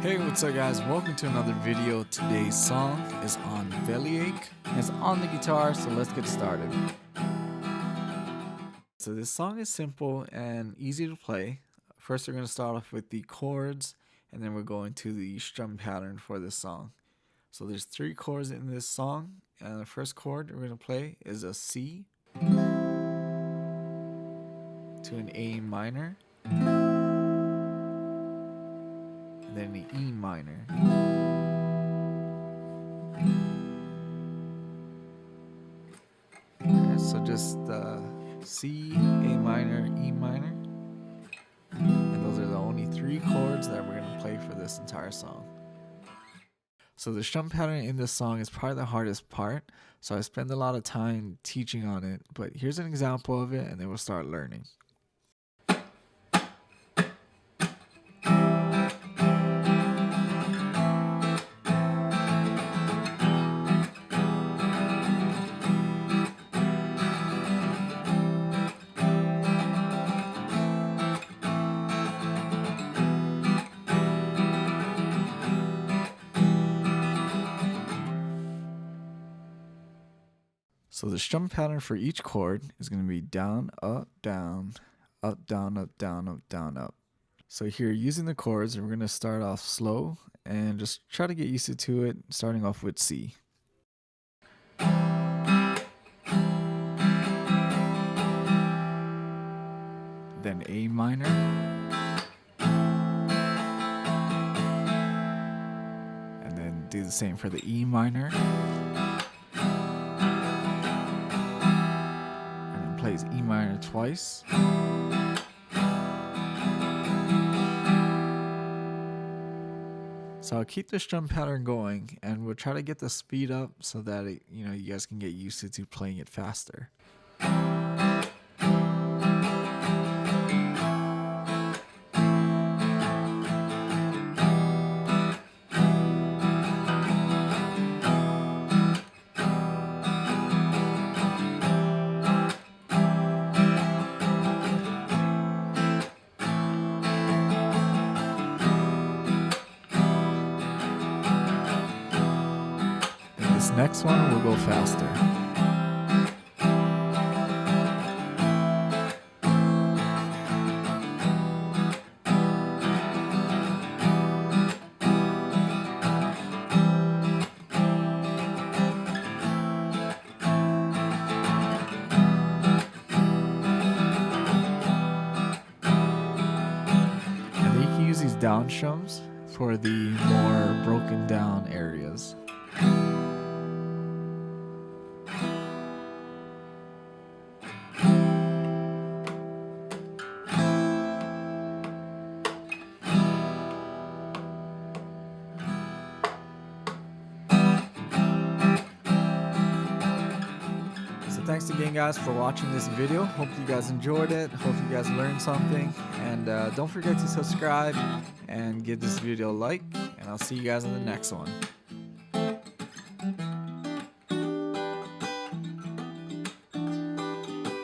Hey, what's up guys? Welcome to another video. Today's song is on Bellyache. It's on the guitar, so let's get started. So this song is simple and easy to play. First we're going to start off with the chords, and then we're going to the strum pattern for this song. So there's 3 chords in this song, and the first chord we're going to play is a C to an A minor, and then an E minor. Okay, so just C, A minor, E minor, and those are the only 3 chords that we're going to play for this entire song. So the strum pattern in this song is probably the hardest part, so I spend a lot of time teaching on it, but here's an example of it and then we'll start learning. So the strum pattern for each chord is going to be down, up, down, up, down, up, down, up, down, up. So here, using the chords, we're going to start off slow and just try to get used to it, starting off with C. Then A minor. And then do the same for the E minor. Plays E minor twice. So I'll keep the strum pattern going and we'll try to get the speed up so that you guys can get used to playing it faster. This next one will go faster. And you can use these down strums for the more broken down areas. Thanks again guys for watching this video. Hope you guys enjoyed it. Hope you guys learned something. And don't forget to subscribe and give this video a like. And I'll see you guys in the next one.